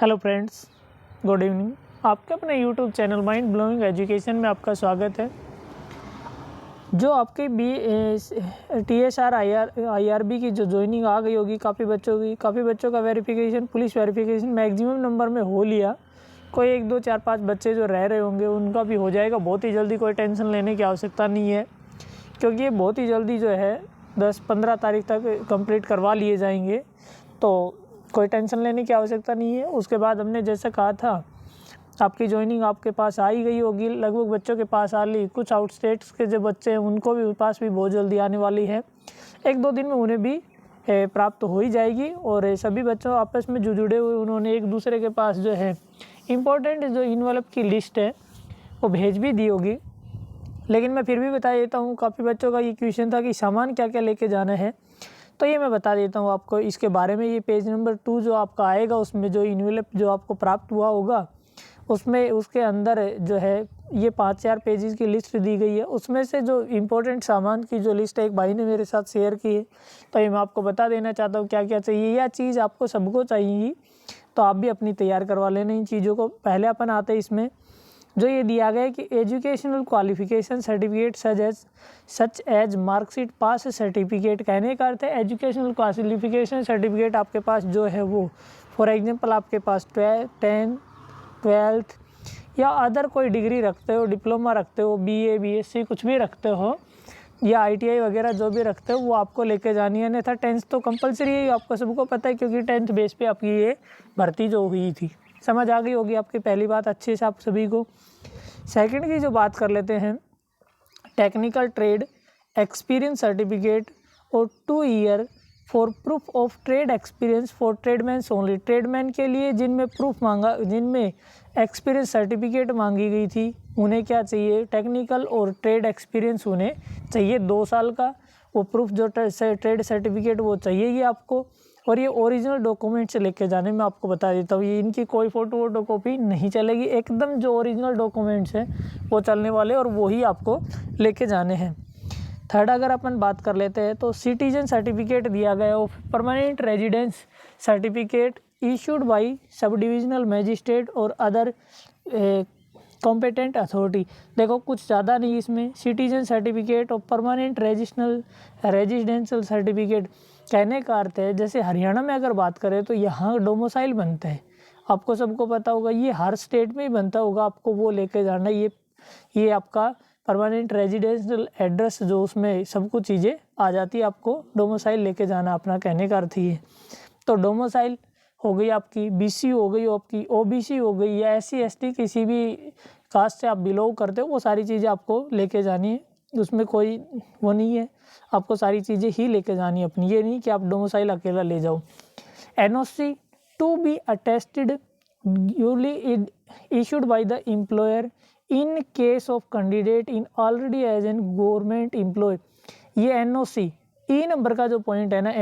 Hello friends, good evening. आपके अपने YouTube channel mind blowing education में आपका स्वागत है। जो आपके TSR IRB की जो ज्वाइनिंग आ गई होगी, काफ़ी बच्चों का verification, police verification maximum number में हो लिया। कोई 1 2 4 5 बच्चे जो रह रहे होंगे उनका भी हो जाएगा बहुत ही जल्दी। कोई टेंशन लेने की आवश्यकता नहीं है, क्योंकि ये बहुत ही जल्दी जो है 10-15 तारीख तक कंप्लीट करवा लिए जाएंगे, तो कोई टेंशन लेने की आवश्यकता नहीं है। उसके बाद हमने जैसा कहा था, आपकी ज्वाइनिंग आपके पास आई गई होगी, लगभग बच्चों के पास आ ली। कुछ आउट स्टेट्स के जो बच्चे हैं उनको भी पास भी बहुत जल्दी आने वाली है। 1-2 दिन में उन्हें भी प्राप्त हो ही जाएगी। और सभी बच्चों आपस में जो जुड़े हुए उन्होंने एक दूसरे के पास जो है इम्पोर्टेंट जो इन्वेलप की लिस्ट है वो भेज भी दी होगी। लेकिन मैं फिर भी बता देता हूँ, काफ़ी बच्चों का ये क्वेश्चन था कि सामान क्या क्या लेके जाना है, तो ये मैं बता देता हूँ आपको इसके बारे में। ये पेज नंबर 2 जो आपका आएगा, उसमें जो इन्वेलप जो आपको प्राप्त हुआ होगा उसमें उसके अंदर जो है ये 5-4 पेजेस की लिस्ट दी गई है। उसमें से जो इम्पोर्टेंट सामान की जो लिस्ट है एक भाई ने मेरे साथ शेयर की है, तो ये मैं आपको बता देना चाहता हूँ क्या क्या चाहिए। यह चीज़ आपको सबको चाहिए, तो आप भी अपनी तैयार करवा लेना इन चीज़ों को। पहले अपन आते हैं इसमें जो ये दिया गया है कि educational qualification certificate such as marksheet pass certificate. कहने का अर्थ है एजुकेशनल क्वालिफिकेशन सर्टिफिकेट आपके पास जो है वो, फॉर एग्जांपल आपके पास 10th 12th या अदर कोई डिग्री रखते हो, डिप्लोमा रखते हो, BA BSc कुछ भी रखते हो, या ITI वगैरह जो भी रखते हो, वो आपको लेके जानी है। अन्यथा 10th तो कंपलसरी है, आपको सबको पता है, क्योंकि 10th बेस पे आपकी ये भर्ती जो हुई थी। समझ आ गई होगी आपकी पहली बात अच्छे से आप सभी को। सेकंड की जो बात कर लेते हैं, टेक्निकल ट्रेड एक्सपीरियंस सर्टिफिकेट और 2 year for proof of trade experience for tradesmen only. Tradesman के लिए जिनमें प्रूफ मांगा, जिनमें एक्सपीरियंस सर्टिफिकेट मांगी गई थी, उन्हें क्या चाहिए, टेक्निकल और ट्रेड एक्सपीरियंस उन्हें चाहिए 2 साल का। वो प्रूफ जो ट्रेड सर्टिफिकेट वो चाहिए ये आपको। और ये ओरिजिनल डॉक्यूमेंट से लेके जाने में आपको बता देता हूँ, ये इनकी कोई फ़ोटो कॉपी नहीं चलेगी। एकदम जो ओरिजिनल डॉक्यूमेंट्स हैं वो चलने वाले और वही आपको लेके जाने हैं। थर्ड अगर अपन बात कर लेते हैं तो सिटीजन सर्टिफिकेट दिया गया of permanent residence certificate issued by sub divisional magistrate और अदर कॉम्पिटेंट अथॉरिटी। देखो कुछ ज़्यादा नहीं इसमें, सिटीजन सर्टिफिकेट और परमानेंट रेजिडेंशियल सर्टिफिकेट। कहने का अर्थ है जैसे हरियाणा में अगर बात करें तो यहाँ डोमिसाइल बनता है, आपको सबको पता होगा, ये हर स्टेट में ही बनता होगा, आपको वो लेके जाना। ये आपका परमानेंट रेजिडेंशियल एड्रेस जो उसमें सब कुछ चीज़ें आ जाती है, आपको डोमिसाइल लेके जाना अपना। कहने का अर्थ ये, तो डोमिसाइल हो गई आपकी, BC हो गई आपकी, OBC हो गई, या SC ST किसी भी कास्ट से आप बिलोंग करते हो, वो सारी चीज़ें आपको लेके जानी है। उसमें कोई वो नहीं है, आपको सारी चीज़ें ही लेके जानी है अपनी। ये नहीं कि आप डोमिसाइल अकेला ले जाओ। NOC to be attested duly issued by the employer in case of candidate in already as an government employee। ये NOC E नंबर का जो पॉइंट है ना,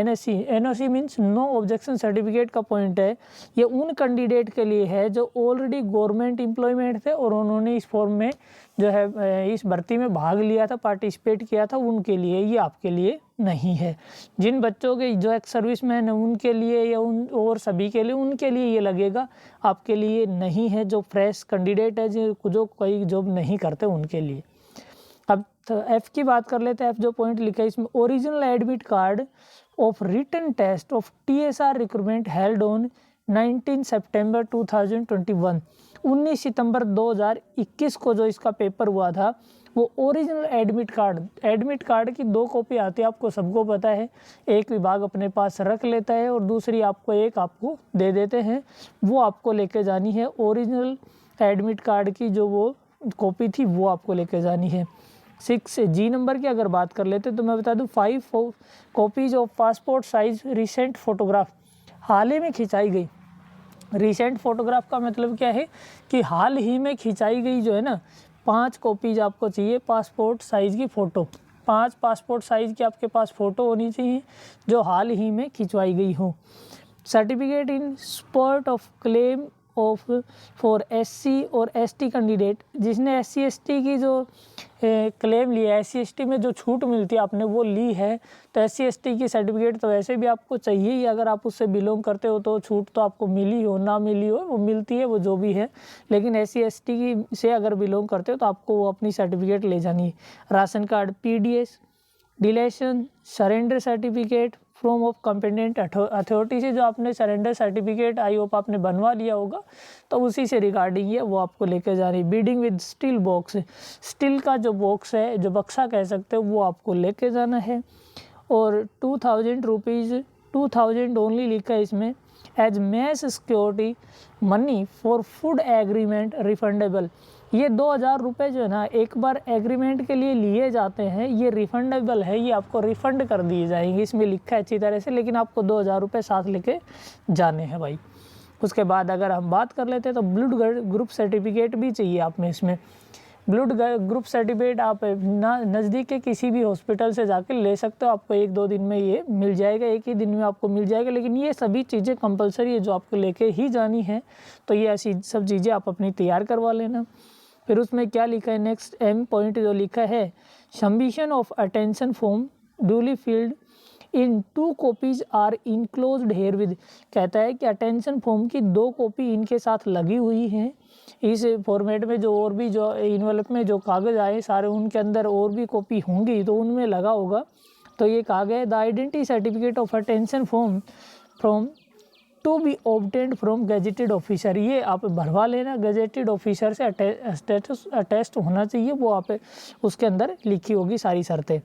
NOC means no objection certificate का पॉइंट है। ये उन कैंडिडेट के लिए है जो ऑलरेडी गवर्नमेंट एम्प्लॉयमेंट थे और उन्होंने इस फॉर्म में जो है इस भर्ती में भाग लिया था, पार्टिसिपेट किया था, उनके लिए। ये आपके लिए नहीं है। जिन बच्चों के जो एक्स सर्विसमैन है उनके लिए, या उन और सभी के लिए, उनके लिए ये लगेगा, आपके लिए नहीं है। जो फ्रेश कैंडिडेट है, जो कोई जॉब नहीं करते, उनके लिए। अब तो F की बात कर लेते हैं। F जो पॉइंट लिखा है इसमें, original admit card of written test of TSR recruitment held on 19 सितंबर 2021। 19 सितंबर 2021 को जो इसका पेपर हुआ था, वो ओरिजिनल एडमिट कार्ड की 2 कॉपी आती है, आपको सबको पता है। एक विभाग अपने पास रख लेता है और दूसरी आपको दे देते हैं, वो आपको लेके जानी है। ओरिजिनल एडमिट कार्ड की जो वो कॉपी थी वो आपको लेके जानी है। 6G नंबर की अगर बात कर लेते तो मैं बता दूं, 5 copies of passport size recent photograph, हाल ही में खिंचाई गई। रिसेंट फोटोग्राफ का मतलब क्या है कि हाल ही में खिंचाई गई जो है ना, 5 कॉपीज आपको चाहिए पासपोर्ट साइज़ की फ़ोटो। 5 पासपोर्ट साइज़ की आपके पास फ़ोटो होनी चाहिए जो हाल ही में खिंचवाई गई हो। Certificate in support of claim of for SC और एसटी कैंडिडेट, जिसने एससी एसटी की जो क्लेम लिया है, एससी एसटी में जो छूट मिलती है आपने वो ली है, तो एससी एसटी की सर्टिफिकेट तो वैसे भी आपको चाहिए ही, अगर आप उससे बिलोंग करते हो तो छूट तो आपको मिली हो ना मिली हो वो मिलती है, वो जो भी है, लेकिन एससी एसटी की से अगर बिलोंग करते हो तो आपको वो अपनी सर्टिफिकेट ले जानी है। Ration card, PDS, deletion, surrender certificate from of competent authority से जो आपने सरेंडर सर्टिफिकेट आई होप आपने बनवा लिया होगा, तो उसी से रिगार्डिंग ये वो आपको लेके जानी। Bedding with steel box, steel का जो बॉक्स है, जो बक्सा कह सकते हो, वो आपको लेके जाना है। और 2000 रुपीज़, 2000 ओनली लिखा है इसमें, as mess security money for food agreement refundable. ये 2000 रुपये जो है ना, एक बार एग्रीमेंट के लिए लिए जाते हैं, ये रिफंडेबल है, ये आपको रिफ़ंड कर दिए जाएंगे, इसमें लिखा है अच्छी तरह से, लेकिन आपको 2000 रुपये साथ लेके जाने हैं भाई। उसके बाद अगर हम बात कर लेते हैं तो ब्लड ग्रुप सर्टिफिकेट भी चाहिए आप में इसमें। ब्लड ग्रुप सर्टिफिकेट आप नज़दीक के किसी भी हॉस्पिटल से जाकर ले सकते हो, आपको 1-2 दिन में ये मिल जाएगा, एक ही दिन में आपको मिल जाएगा, लेकिन ये सभी चीज़ें कंपलसरी है जो आपको लेके ही जानी है, तो ये ऐसी सब चीज़ें आप अपनी तैयार करवा लेना। फिर उसमें क्या लिखा है, नेक्स्ट एम पॉइंट जो लिखा है, submission of attention form duly filled in 2 copies are enclosed herewith. कहता है कि अटेंशन फॉर्म की 2 कॉपी इनके साथ लगी हुई हैं इस फॉर्मेट में, जो और भी जो इन्वेलप में जो कागज़ आए सारे उनके अंदर और भी कॉपी होंगी तो उनमें लगा होगा। तो ये कहा गया the identity certificate of attention form from to be obtained from gazetted officer, ये आप भरवा लेना, गजेटेड ऑफिसर से स्टेटस अटेस्ट होना चाहिए, वो आप उसके अंदर लिखी होगी सारी शर्तें।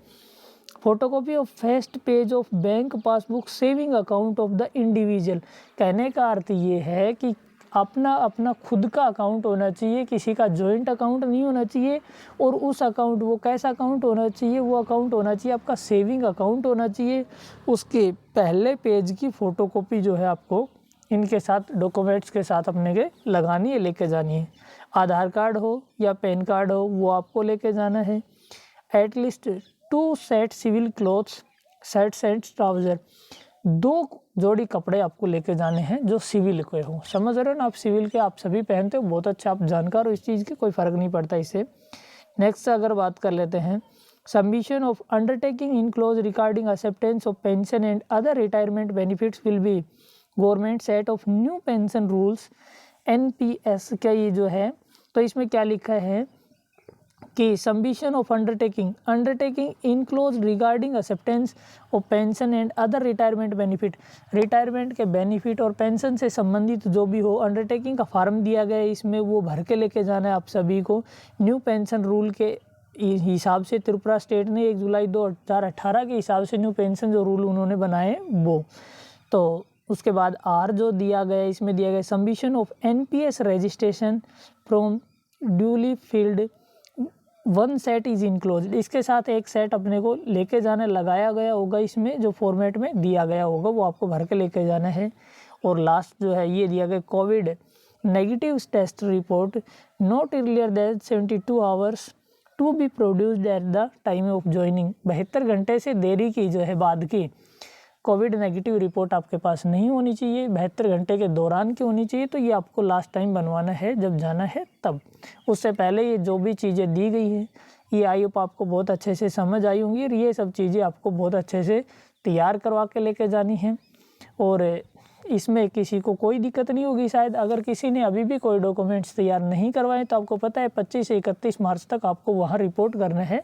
Photocopy of first page of bank passbook saving account of the individual. कहने का अर्थ ये है कि अपना खुद का अकाउंट होना चाहिए, किसी का जॉइंट अकाउंट नहीं होना चाहिए, और उस अकाउंट वो कैसा अकाउंट होना चाहिए, वो अकाउंट होना चाहिए आपका सेविंग अकाउंट होना चाहिए। उसके पहले पेज की फ़ोटोकॉपी जो है आपको इनके साथ डॉक्यूमेंट्स के साथ अपने के लगानी है, लेके जानी है। आधार कार्ड हो या पैन कार्ड हो वो आपको लेके जाना है। At least 2 set civil clothes, shirts and trouser, 2 जोड़ी कपड़े आपको लेके जाने हैं जो सिविल के हो। समझ रहे हो ना, आप सिविल के आप सभी पहनते हो, बहुत अच्छा, आप जानकार हो इस चीज़ के, कोई फ़र्क नहीं पड़ता इससे। नेक्स्ट अगर बात कर लेते हैं, submission of undertaking enclose regarding acceptance of pension and other retirement benefits will be government set of new pension rules NPS। क्या ये जो है, तो इसमें क्या लिखा है कि submission of undertaking enclose regarding acceptance of pension and other retirement benefit, retirement के बेनिफिट और पेंशन से संबंधित जो भी हो, अंडरटेकिंग का फार्म दिया गया है इसमें, वो भर के लेके जाना है आप सभी को। न्यू पेंशन रूल के हिसाब से त्रिपुरा स्टेट ने 1 जुलाई 2018 के हिसाब से न्यू पेंशन जो रूल उन्होंने बनाए वो। तो उसके बाद आर जो दिया गया इसमें दिया गया submission of NPS registration from duly field 1 set is enclosed, इसके साथ एक सेट अपने को लेके जाना, लगाया गया होगा इसमें, जो फॉर्मेट में दिया गया होगा वो आपको भर के लेके जाना है। और लास्ट जो है ये दिया गया covid negative test report not earlier than 72 hours to be produced at the time of joining. 72 घंटे से देरी की जो है बाद की कोविड नेगेटिव रिपोर्ट आपके पास नहीं होनी चाहिए, 72 घंटे के दौरान की होनी चाहिए। तो ये आपको लास्ट टाइम बनवाना है जब जाना है तब, उससे पहले ये जो भी चीज़ें दी गई हैं ये आई होप आपको बहुत अच्छे से समझ आई होंगी, और ये सब चीज़ें आपको बहुत अच्छे से तैयार करवा के लेके जानी है, और इसमें किसी को कोई दिक्कत नहीं होगी। शायद अगर किसी ने अभी भी कोई डॉक्यूमेंट्स तैयार नहीं करवाए तो आपको पता है 25 से 31 मार्च तक आपको वहाँ रिपोर्ट करना है,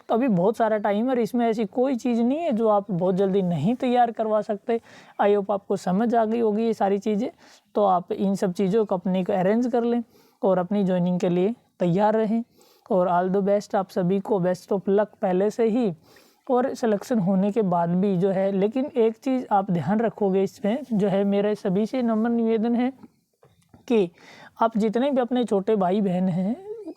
तो अभी बहुत सारा टाइम है, इसमें ऐसी कोई चीज़ नहीं है जो आप बहुत जल्दी नहीं तैयार करवा सकते। आई होप आपको समझ आ गई होगी ये सारी चीज़ें, तो आप इन सब चीज़ों को अपने को अरेंज कर लें और अपनी ज्वाइनिंग के लिए तैयार रहें। और ऑल द बेस्ट आप सभी को, बेस्ट ऑफ लक पहले से ही, और सिलेक्शन होने के बाद भी जो है। लेकिन एक चीज़ आप ध्यान रखोगे इसमें जो है, मेरे सभी से नम्र निवेदन है कि आप जितने भी अपने छोटे भाई बहन हैं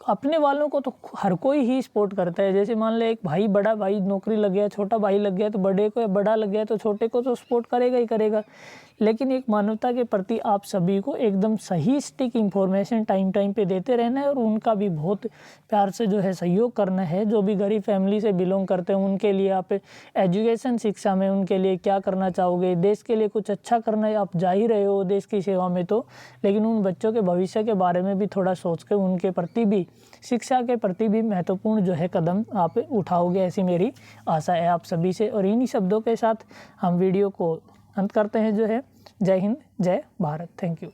अपने वालों को तो हर कोई ही सपोर्ट करता है। जैसे मान ले एक भाई, बड़ा भाई नौकरी लग गया, छोटा भाई लग गया, तो बड़े को, बड़ा लग गया तो छोटे को तो सपोर्ट करेगा ही करेगा। लेकिन एक मानवता के प्रति आप सभी को एकदम सही सटीक इन्फॉर्मेशन टाइम पे देते रहना है और उनका भी बहुत प्यार से जो है सहयोग करना है। जो भी गरीब फैमिली से बिलोंग करते हैं उनके लिए आप एजुकेशन, शिक्षा में उनके लिए क्या करना चाहोगे, देश के लिए कुछ अच्छा करना है, आप जा ही रहे हो देश की सेवा में तो, लेकिन उन बच्चों के भविष्य के बारे में भी थोड़ा सोच के उनके प्रति भी, शिक्षा के प्रति भी महत्वपूर्ण जो है कदम आप उठाओगे, ऐसी मेरी आशा है आप सभी से। और इन्हीं शब्दों के साथ हम वीडियो को अंत करते हैं जो है। जय हिंद, जय भारत, थैंक यू।